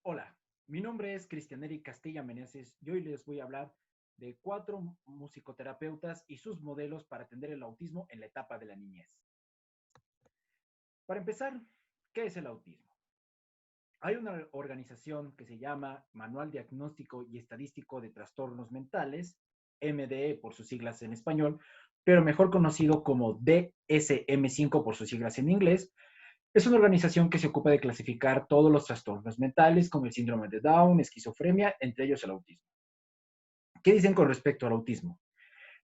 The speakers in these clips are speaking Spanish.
Hola, mi nombre es Cristian Eric Castilla Meneses y hoy les voy a hablar de 4 musicoterapeutas y sus modelos para atender el autismo en la etapa de la niñez. Para empezar, ¿qué es el autismo? Hay una organización que se llama Manual Diagnóstico y Estadístico de Trastornos Mentales, MDE por sus siglas en español, pero mejor conocido como DSM-5 por sus siglas en inglés. Es una organización que se ocupa de clasificar todos los trastornos mentales como el síndrome de Down, esquizofrenia, entre ellos el autismo. ¿Qué dicen con respecto al autismo?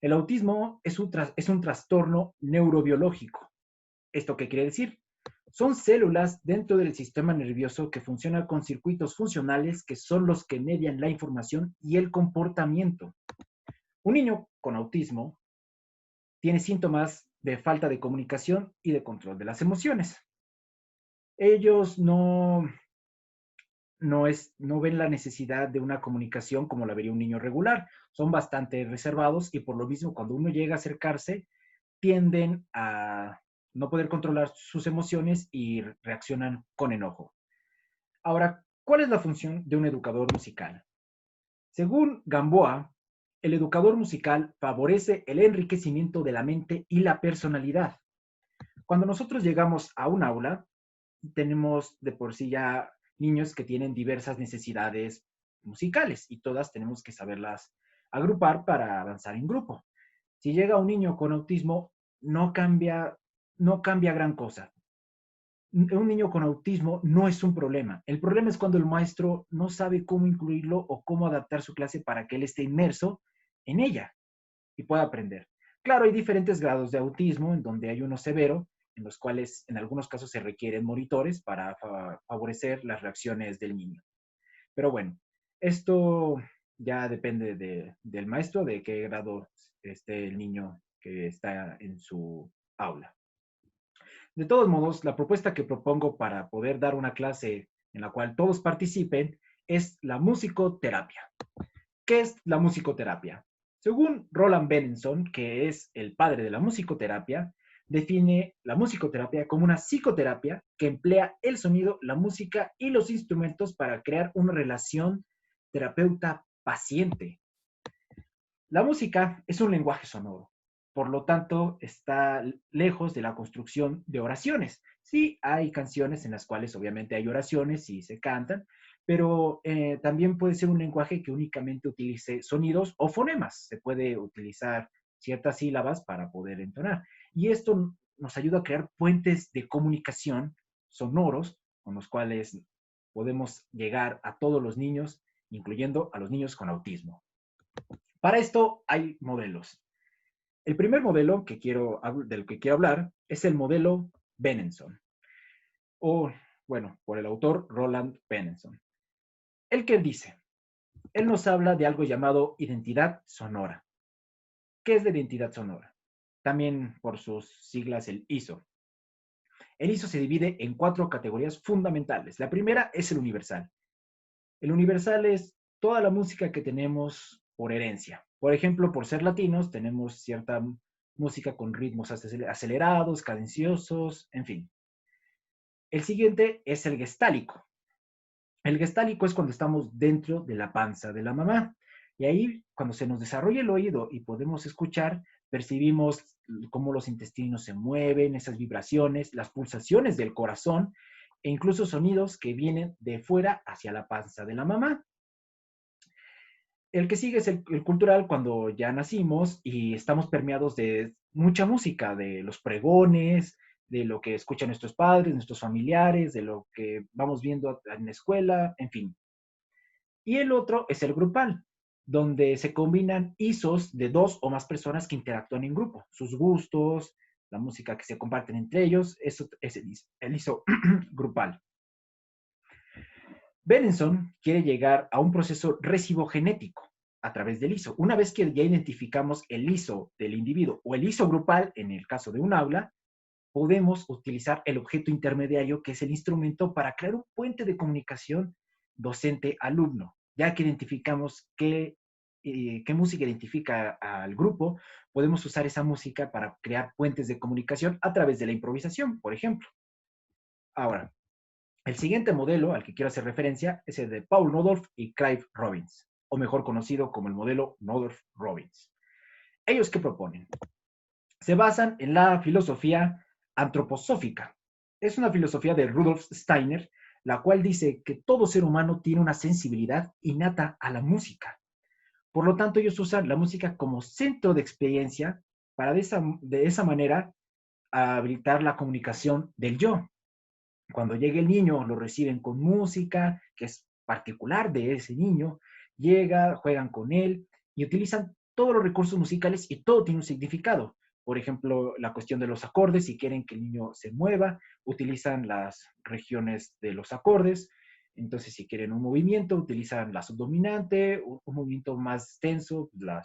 El autismo es un trastorno neurobiológico. ¿Esto qué quiere decir? Son células dentro del sistema nervioso que funcionan con circuitos funcionales que son los que median la información y el comportamiento. Un niño con autismo tiene síntomas de falta de comunicación y de control de las emociones. Ellos no ven la necesidad de una comunicación como la vería un niño regular. Son bastante reservados y por lo mismo cuando uno llega a acercarse tienden a no poder controlar sus emociones y reaccionan con enojo. Ahora, ¿cuál es la función de un educador musical? Según Gamboa, el educador musical favorece el enriquecimiento de la mente y la personalidad. Cuando nosotros llegamos a un aula, tenemos de por sí ya niños que tienen diversas necesidades musicales y todas tenemos que saberlas agrupar para avanzar en grupo. Si llega un niño con autismo, no cambia, no cambia gran cosa. Un niño con autismo no es un problema. El problema es cuando el maestro no sabe cómo incluirlo o cómo adaptar su clase para que él esté inmerso en ella y pueda aprender. Claro, hay diferentes grados de autismo, en donde hay uno severo, en los cuales en algunos casos se requieren monitores para favorecer las reacciones del niño. Pero bueno, esto ya depende del maestro, de qué grado esté el niño que está en su aula. De todos modos, la propuesta que propongo para poder dar una clase en la cual todos participen es la musicoterapia. ¿Qué es la musicoterapia? Según Roland Benenson, que es el padre de la musicoterapia, define la musicoterapia como una psicoterapia que emplea el sonido, la música y los instrumentos para crear una relación terapeuta-paciente. La música es un lenguaje sonoro, por lo tanto está lejos de la construcción de oraciones. Sí, hay canciones en las cuales obviamente hay oraciones y se cantan, pero también puede ser un lenguaje que únicamente utilice sonidos o fonemas. Se puede utilizar ciertas sílabas para poder entonar. Y esto nos ayuda a crear puentes de comunicación sonoros con los cuales podemos llegar a todos los niños, incluyendo a los niños con autismo. Para esto hay modelos. El primer modelo del que quiero hablar es el modelo Benenson, o bueno, por el autor Roland Benenson. ¿El que dice? Él nos habla de algo llamado identidad sonora. ¿Qué es la identidad sonora? También por sus siglas el ISO. El ISO se divide en 4 categorías fundamentales. La primera es el universal. El universal es toda la música que tenemos por herencia. Por ejemplo, por ser latinos, tenemos cierta música con ritmos acelerados, cadenciosos, en fin. El siguiente es el gestálico. El gestálico es cuando estamos dentro de la panza de la mamá. Y ahí, cuando se nos desarrolla el oído y podemos escuchar, percibimos cómo los intestinos se mueven, esas vibraciones, las pulsaciones del corazón e incluso sonidos que vienen de fuera hacia la panza de la mamá. El que sigue es el cultural, cuando ya nacimos y estamos permeados de mucha música, de los pregones, de lo que escuchan nuestros padres, nuestros familiares, de lo que vamos viendo en la escuela, en fin. Y el otro es el grupal, donde se combinan ISOs de 2 o más personas que interactúan en grupo, sus gustos, la música que se comparten entre ellos, eso es el ISO grupal. Benenson quiere llegar a un proceso recibogenético a través del ISO. Una vez que ya identificamos el ISO del individuo o el ISO grupal, en el caso de un aula, podemos utilizar el objeto intermediario, que es el instrumento, para crear un puente de comunicación docente-alumno. Ya que identificamos qué música identifica al grupo, podemos usar esa música para crear puentes de comunicación a través de la improvisación, por ejemplo. Ahora, El siguiente modelo al que quiero hacer referencia es el de Paul Nodorf y Clive Robbins, o mejor conocido como el modelo Nodorf-Robbins. ¿Ellos qué proponen? Se basan en la filosofía antroposófica. Es una filosofía de Rudolf Steiner, la cual dice que todo ser humano tiene una sensibilidad innata a la música. Por lo tanto, ellos usan la música como centro de experiencia para de esa manera habilitar la comunicación del yo. Cuando llegue el niño, lo reciben con música, que es particular de ese niño, llega, juegan con él y utilizan todos los recursos musicales y todo tiene un significado. Por ejemplo, la cuestión de los acordes, si quieren que el niño se mueva, utilizan las regiones de los acordes. Entonces, si quieren un movimiento, utilizan la subdominante, un movimiento más tenso, la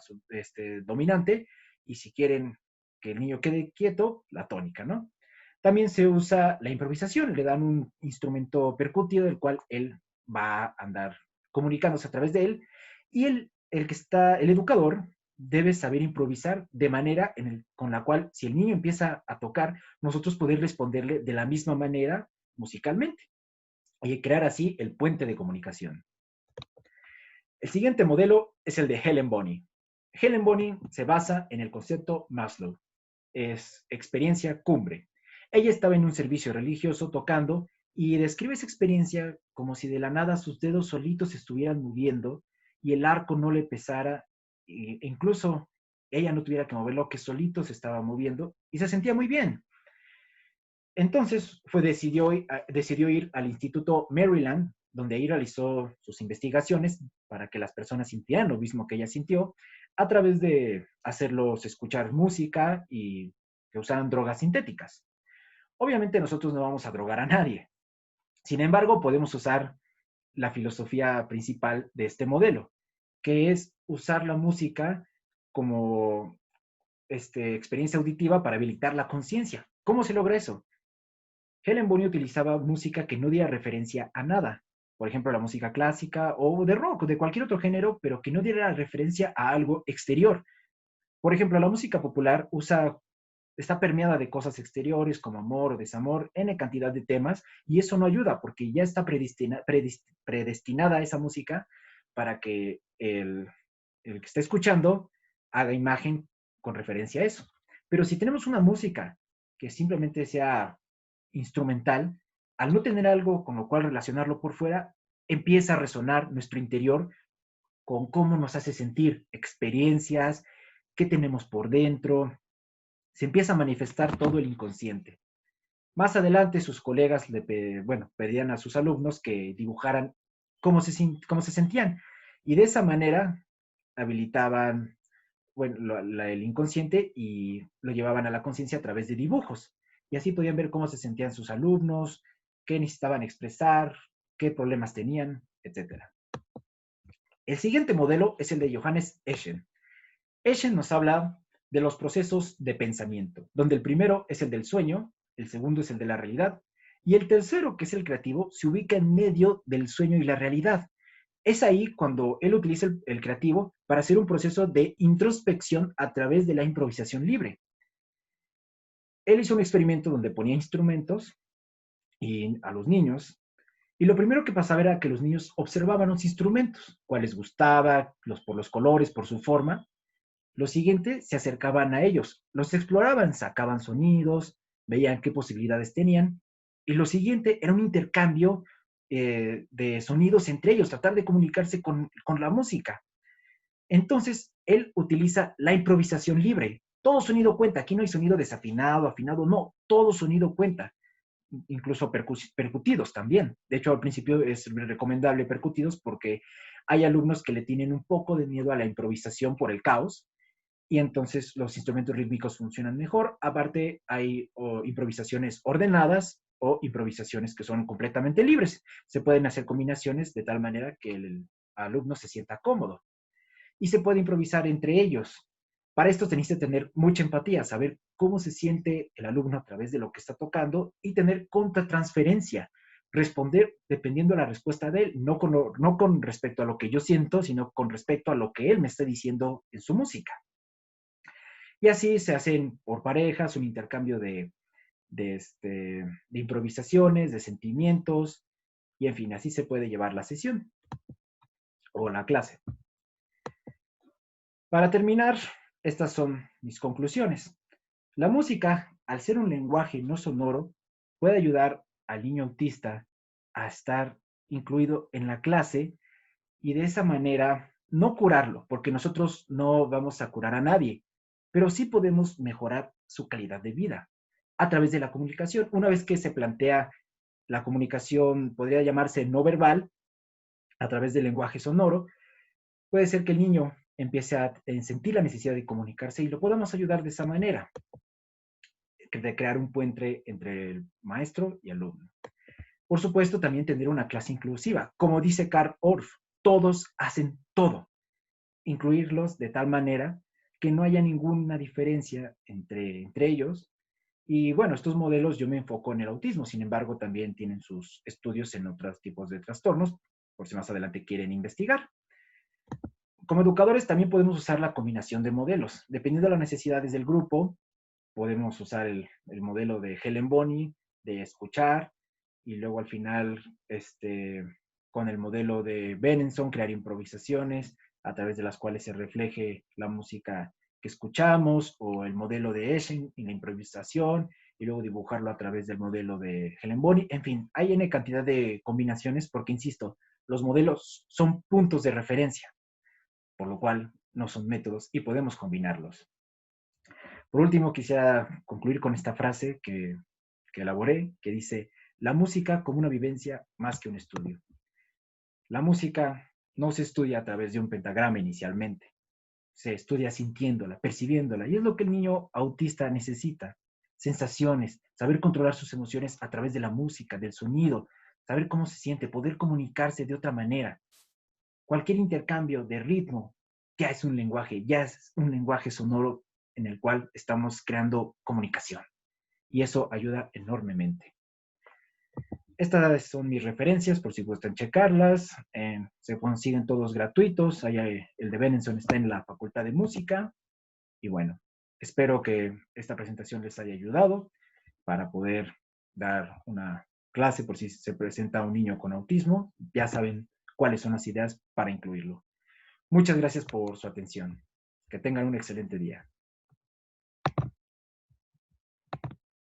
dominante, y si quieren que el niño quede quieto, la tónica, ¿no? También se usa la improvisación, le dan un instrumento percutivo del cual él va a andar comunicándose a través de él y el educador debe saber improvisar de manera con la cual si el niño empieza a tocar, nosotros poder responderle de la misma manera musicalmente y crear así el puente de comunicación. El siguiente modelo es el de Helen Bonney. Helen Bonney se basa en el concepto Maslow, es experiencia cumbre. Ella estaba en un servicio religioso tocando y describe esa experiencia como si de la nada sus dedos solitos se estuvieran moviendo y el arco no le pesara, e incluso ella no tuviera que moverlo, que solito se estaba moviendo y se sentía muy bien. Entonces decidió ir al Instituto Maryland, donde ahí realizó sus investigaciones para que las personas sintieran lo mismo que ella sintió, a través de hacerlos escuchar música y que usaran drogas sintéticas. Obviamente nosotros no vamos a drogar a nadie. Sin embargo, podemos usar la filosofía principal de este modelo, que es usar la música como experiencia auditiva para habilitar la conciencia. ¿Cómo se logra eso? Helen Bonny utilizaba música que no diera referencia a nada, por ejemplo, la música clásica o de rock o de cualquier otro género, pero que no diera referencia a algo exterior. Por ejemplo, la música popular está permeada de cosas exteriores como amor o desamor, N cantidad de temas, y eso no ayuda porque ya está predestinada esa música para que el que está escuchando haga imagen con referencia a eso. Pero si tenemos una música que simplemente sea instrumental, al no tener algo con lo cual relacionarlo por fuera, empieza a resonar nuestro interior con cómo nos hace sentir experiencias, qué tenemos por dentro, se empieza a manifestar todo el inconsciente. Más adelante sus colegas pedían a sus alumnos que dibujaran cómo se sentían y de esa manera habilitaban el inconsciente y lo llevaban a la conciencia a través de dibujos. Y así podían ver cómo se sentían sus alumnos, qué necesitaban expresar, qué problemas tenían, etcétera. El siguiente modelo es el de Johannes Eschen. Eschen nos habla de los procesos de pensamiento, donde el primero es el del sueño, el segundo es el de la realidad, y el tercero, que es el creativo, se ubica en medio del sueño y la realidad. Es ahí cuando él utiliza el creativo para hacer un proceso de introspección a través de la improvisación libre. Él hizo un experimento donde ponía instrumentos a los niños y lo primero que pasaba era que los niños observaban los instrumentos, cuáles gustaba, por los colores, por su forma. Lo siguiente, se acercaban a ellos, los exploraban, sacaban sonidos, veían qué posibilidades tenían. Y lo siguiente era un intercambio de sonidos entre ellos, tratar de comunicarse con la música. Entonces, él utiliza la improvisación libre. Todo sonido cuenta. Aquí no hay sonido desafinado, afinado, no. Todo sonido cuenta. Incluso percutidos también. De hecho, al principio es recomendable percutidos porque hay alumnos que le tienen un poco de miedo a la improvisación por el caos y entonces los instrumentos rítmicos funcionan mejor. Aparte, hay improvisaciones ordenadas o improvisaciones que son completamente libres. Se pueden hacer combinaciones de tal manera que el alumno se sienta cómodo y se puede improvisar entre ellos. Para esto tenés que tener mucha empatía, saber cómo se siente el alumno a través de lo que está tocando y tener contratransferencia, responder dependiendo de la respuesta de él, no con respecto a lo que yo siento, sino con respecto a lo que él me está diciendo en su música. Y así se hacen por parejas un intercambio de improvisaciones, de sentimientos, y en fin, así se puede llevar la sesión o la clase. Para terminar, estas son mis conclusiones. La música, al ser un lenguaje no sonoro, puede ayudar al niño autista a estar incluido en la clase y de esa manera no curarlo, porque nosotros no vamos a curar a nadie, pero sí podemos mejorar su calidad de vida a través de la comunicación. Una vez que se plantea la comunicación, podría llamarse no verbal, a través del lenguaje sonoro, puede ser que el niño empiece a sentir la necesidad de comunicarse y lo podamos ayudar de esa manera, de crear un puente entre el maestro y alumno. Por supuesto, también tener una clase inclusiva. Como dice Karl Orff, todos hacen todo. Incluirlos de tal manera que no haya ninguna diferencia entre ellos. Y bueno, estos modelos yo me enfoco en el autismo, sin embargo, también tienen sus estudios en otros tipos de trastornos, por si más adelante quieren investigar. Como educadores también podemos usar la combinación de modelos. Dependiendo de las necesidades del grupo, podemos usar el modelo de Helen Bonney, de escuchar, y luego al final, con el modelo de Benenson, crear improvisaciones a través de las cuales se refleje la música que escuchamos, o el modelo de Eschen en la improvisación, y luego dibujarlo a través del modelo de Helen Bonney. En fin, hay N cantidad de combinaciones porque, insisto, los modelos son puntos de referencia, por lo cual no son métodos y podemos combinarlos. Por último, quisiera concluir con esta frase que elaboré, que dice: la música como una vivencia más que un estudio. La música no se estudia a través de un pentagrama inicialmente, se estudia sintiéndola, percibiéndola, y es lo que el niño autista necesita: sensaciones, saber controlar sus emociones a través de la música, del sonido, saber cómo se siente, poder comunicarse de otra manera. Cualquier intercambio de ritmo ya es un lenguaje sonoro en el cual estamos creando comunicación, y eso ayuda enormemente. Estas son mis referencias, por si gustan checarlas. Se consiguen todos gratuitos. Allá el de Benenson está en la Facultad de Música. Y bueno, espero que esta presentación les haya ayudado para poder dar una clase por si se presenta un niño con autismo. Ya saben cuáles son las ideas para incluirlo. Muchas gracias por su atención. Que tengan un excelente día.